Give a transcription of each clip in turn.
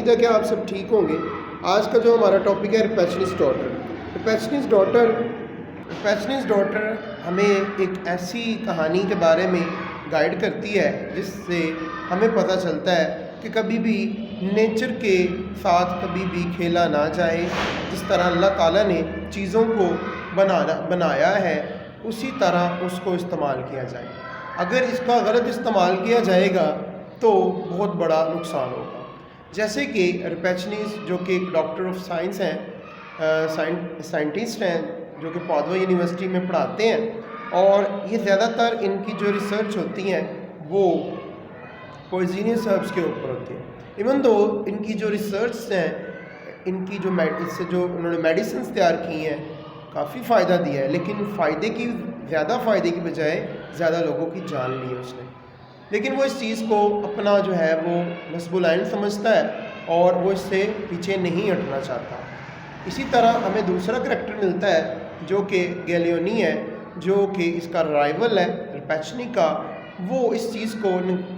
امید ہے کہ آپ سب ٹھیک ہوں گے۔ آج کا جو ہمارا ٹاپک ہے ریپیچنس ڈاٹر۔ ریپیچنس ڈاٹر ہمیں ایک ایسی کہانی کے بارے میں گائیڈ کرتی ہے جس سے ہمیں پتہ چلتا ہے کہ کبھی بھی نیچر کے ساتھ کبھی بھی کھیلا نہ جائے۔ جس طرح اللہ تعالیٰ نے چیزوں کو بنایا ہے اسی طرح اس کو استعمال کیا جائے۔ اگر اس کا غلط استعمال کیا جائے گا تو بہت بڑا نقصان ہوگا۔ جیسے کہ ریپیچنس جو کہ ایک ڈاکٹر آف سائنس ہیں، سائنٹسٹ ہیں جو کہ پادوا یونیورسٹی میں پڑھاتے ہیں، اور یہ زیادہ تر ان کی جو ریسرچ ہوتی ہیں وہ پوائزنس ہربس کے اوپر ہوتی ہیں۔ ایون دو ان کی جو ریسرچ ہیں، ان کی اس سے جو انہوں نے میڈیسنس تیار کی ہیں کافی فائدہ دیا ہے، لیکن زیادہ فائدے کی بجائے زیادہ لوگوں کی جان لی ہے اس نے۔ لیکن وہ اس چیز کو اپنا جو ہے وہ نصب العین سمجھتا ہے اور وہ اس سے پیچھے نہیں ہٹنا چاہتا۔ اسی طرح ہمیں دوسرا کریکٹر ملتا ہے جو کہ گیلیونی ہے، جو کہ اس کا رائیول ہے ریپیچنی کا۔ وہ اس چیز کو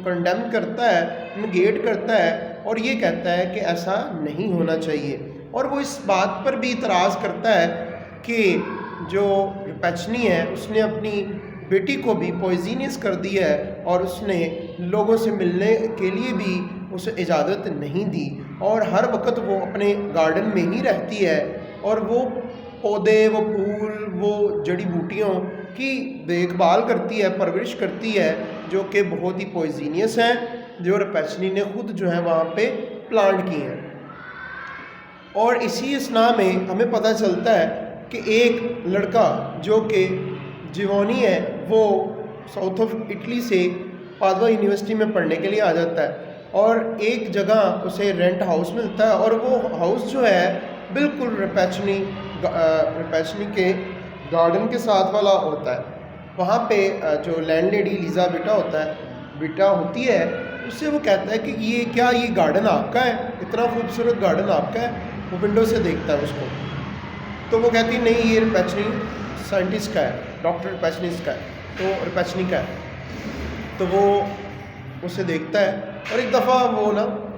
کنڈیم کرتا ہے، نگیٹ کرتا ہے اور یہ کہتا ہے کہ ایسا نہیں ہونا چاہیے، اور وہ اس بات پر بھی اعتراض کرتا ہے کہ جو ریپیچنی ہے اس نے اپنی بیٹی کو بھی پوائزنس کر دیا ہے اور اس نے لوگوں سے ملنے کے لیے بھی اسے اجازت نہیں دی، اور ہر وقت وہ اپنے گارڈن میں ہی رہتی ہے اور وہ پودے، وہ پھول، وہ جڑی بوٹیوں کی دیکھ بھال کرتی ہے، پرورش کرتی ہے، جو کہ بہت ہی پوائزنس ہیں، جو ریپیچنی نے خود جو ہے وہاں پہ پلانٹ کی ہیں۔ اور اسی اثناء میں ہمیں پتہ چلتا ہے کہ ایک لڑکا جو کہ جیوانی ہے وہ ساؤتھ آف اٹلی سے پادوا یونیورسٹی میں پڑھنے کے لیے آ جاتا ہے، اور ایک جگہ اسے رینٹ ہاؤس ملتا ہے، اور وہ ہاؤس جو ہے بالکل ریپیچنی کے گارڈن کے ساتھ والا ہوتا ہے۔ وہاں پہ جو لینڈ لیڈی لیزا بیٹا ہوتی ہے، اس سے وہ کہتا ہے کہ یہ گارڈن آپ کا ہے، اتنا خوبصورت گارڈن آپ کا ہے؟ وہ ونڈو سے دیکھتا ہے اس کو، تو وہ کہتی نہیں، یہ ریپیچنی سائنٹسٹ کا ہے، ڈاکٹر ریپیچنی کا ہے۔ تو وہ اسے دیکھتا ہے، اور ایک دفعہ وہ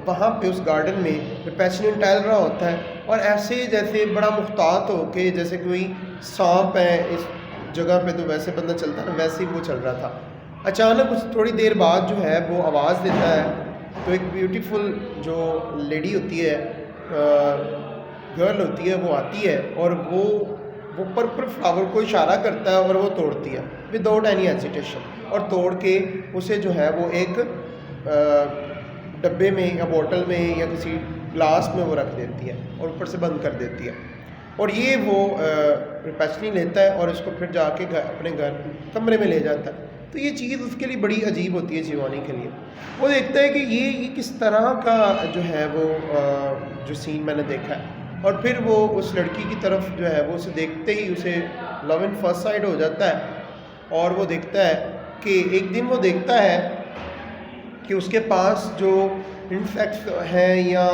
وہاں پہ اس گارڈن میں ریپیچنی ٹہل رہا ہوتا ہے، اور ایسے جیسے بڑا محتاط ہو کے، جیسے کوئی سانپ ہے اس جگہ پہ تو ویسے بندہ چلتا ہے نا، ویسے ہی وہ چل رہا تھا۔ اچانک تھوڑی دیر بعد جو ہے وہ آواز دیتا ہے، تو ایک بیوٹیفل جو لیڈی ہوتی ہے، گرل ہوتی ہے، وہ آتی ہے اور وہ پرپل فلاور کو اشارہ کرتا ہے اور وہ توڑتی ہے وداؤٹ اینی ہیزیٹیشن، اور توڑ کے اسے جو ہے وہ ایک ڈبے میں یا بوٹل میں یا کسی گلاس میں وہ رکھ دیتی ہے اور اوپر سے بند کر دیتی ہے، اور یہ وہ ریپیچنی لیتا ہے اور اس کو پھر جا کے اپنے کمرے میں لے جاتا ہے۔ تو یہ چیز اس کے لیے بڑی عجیب ہوتی ہے جیوانی کے لیے۔ وہ دیکھتا ہے کہ یہ کس طرح کا جو ہے وہ جو سین میں نے دیکھا ہے، اور پھر وہ اس لڑکی کی طرف جو ہے وہ اسے دیکھتے ہی اسے لو ان فرسٹ سائٹ ہو جاتا ہے، اور وہ دیکھتا ہے کہ ایک دن وہ دیکھتا ہے کہ اس کے پاس جو انسیکٹس ہیں یا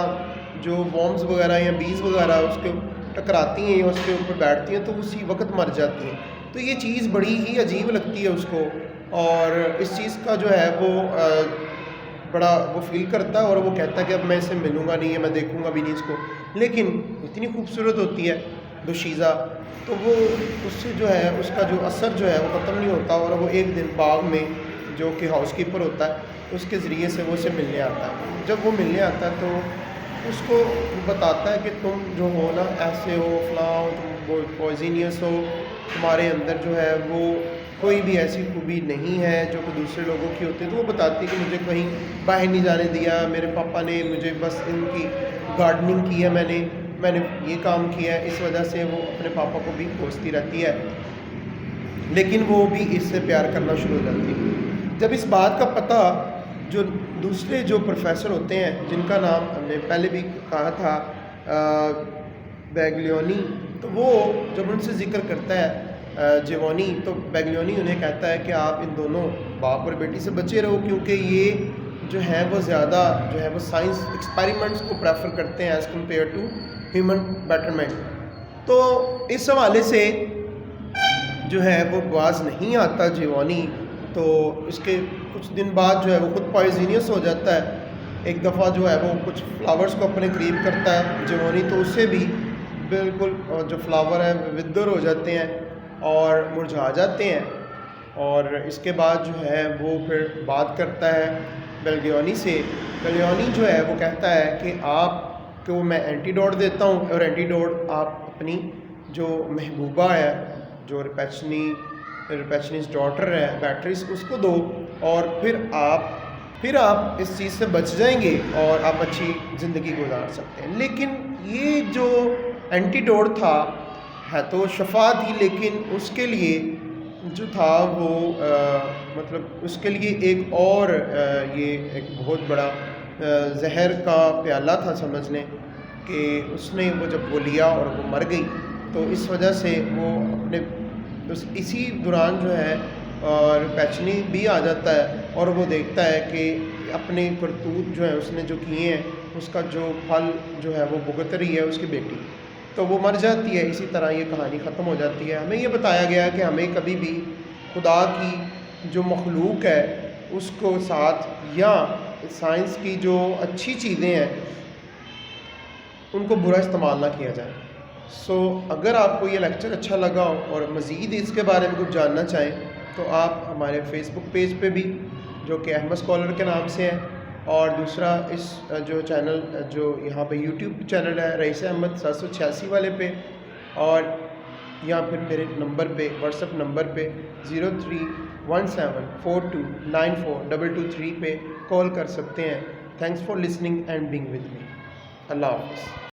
جو وارمز وغیرہ یا بیز وغیرہ اس کے ٹکراتی ہیں یا اس کے اوپر بیٹھتی ہیں تو اسی وقت مر جاتی ہیں۔ تو یہ چیز بڑی ہی عجیب لگتی ہے اس کو، اور اس چیز کا جو ہے وہ بڑا وہ فیل کرتا ہے، اور وہ کہتا ہے کہ اب میں اسے ملوں گا نہیں ہے، میں دیکھوں گا بھی نہیں اس کو، لیکن اتنی خوبصورت ہوتی ہے دوشیزہ، تو وہ اس سے جو ہے اس کا جو اثر جو ہے وہ ختم نہیں ہوتا، اور وہ ایک دن باغ میں جو کہ ہاؤس کیپر ہوتا ہے اس کے ذریعے سے وہ اسے ملنے آتا ہے۔ جب وہ ملنے آتا ہے تو اس کو بتاتا ہے کہ تم جو ہو نا ایسے ہو، فلاں ہو، تم پوائزنس ہو، تمہارے اندر جو ہے وہ کوئی بھی ایسی خوبی نہیں ہے جو کہ دوسرے لوگوں کی ہوتی ہے۔ تو وہ بتاتی ہے کہ مجھے کہیں باہر نہیں جانے دیا، میرے پاپا نے مجھے بس ان کی گارڈننگ کی ہے، میں نے یہ کام کیا ہے، اس وجہ سے وہ اپنے پاپا کو بھی کوستی رہتی ہے، لیکن وہ بھی اس سے پیار کرنا شروع ہو جاتی ہے۔ جب اس بات کا پتہ جو دوسرے جو پروفیسر ہوتے ہیں، جن کا نام ہم نے پہلے بھی کہا تھا بیگلیونی، تو وہ جب ان سے ذکر کرتا ہے جیوانی، تو بیگلیونی انہیں کہتا ہے کہ آپ ان دونوں باپ اور بیٹی سے بچے رہو، کیونکہ یہ جو ہے وہ زیادہ جو ہے وہ سائنس ایکسپیریمنٹس کو پریفر کرتے ہیں as compared to human betterment. تو اس حوالے سے جو ہے وہ باز نہیں آتا جیوانی، تو اس کے کچھ دن بعد جو ہے وہ خود پوائزنس ہو جاتا ہے، ایک دفعہ جو ہے وہ کچھ فلاورز کو اپنے قریب کرتا ہے جوانی، تو اسے بھی بالکل جو فلاور ہیں ودر ہو جاتے ہیں اور مرجھا جاتے ہیں. اور اس کے بعد جو ہے وہ پھر بات کرتا ہے بیلگیونی سے. بیلگیونی جو ہے وہ کہتا ہے کہ آپ کو میں اینٹیڈوٹ دیتا ہوں، اور اینٹیڈوٹ آپ اپنی جو محبوبہ ہے، جو ریپیچنیز ڈاٹر ہے بیٹریس، اس کو دو، اور پھر آپ اس چیز سے بچ جائیں گے اور آپ اچھی زندگی گزار سکتے ہیں. لیکن یہ جو اینٹیڈوٹ تھا ہے تو شفا تھی، لیکن اس کے لیے جو تھا وہ مطلب اس کے لیے ایک اور یہ ایک بہت بڑا زہر کا پیالہ تھا سمجھ لیں، کہ اس نے وہ جب وہ لیا اور وہ مر گئی، تو اس وجہ سے وہ اپنے اسی دوران جو ہے پیچنی بھی آ جاتا ہے اور وہ دیکھتا ہے کہ اپنے کرتوت جو ہیں اس نے جو کیے ہیں اس کا جو پھل جو ہے وہ بھگت رہی ہے اس کی بیٹی، تو وہ مر جاتی ہے. اسی طرح یہ کہانی ختم ہو جاتی ہے. ہمیں یہ بتایا گیا ہے کہ ہمیں کبھی بھی خدا کی جو مخلوق ہے اس کو ساتھ، یا سائنس کی جو اچھی چیزیں ہیں ان کو برا استعمال نہ کیا جائے. اگر آپ کو یہ لیکچر اچھا لگا اور مزید اس کے بارے میں کچھ جاننا چاہیں تو آپ ہمارے فیس بک پیج پہ بھی، جو کہ احمد اسکالر کے نام سے ہے، اور دوسرا اس جو چینل جو یہاں پہ یوٹیوب چینل ہے رئیس احمد 786 والے پہ، اور یا پھر میرے نمبر پہ واٹس ایپ نمبر پہ 031742942223 پہ کال کر سکتے ہیں. Thanks for listening and being with me. اللہ حافظ.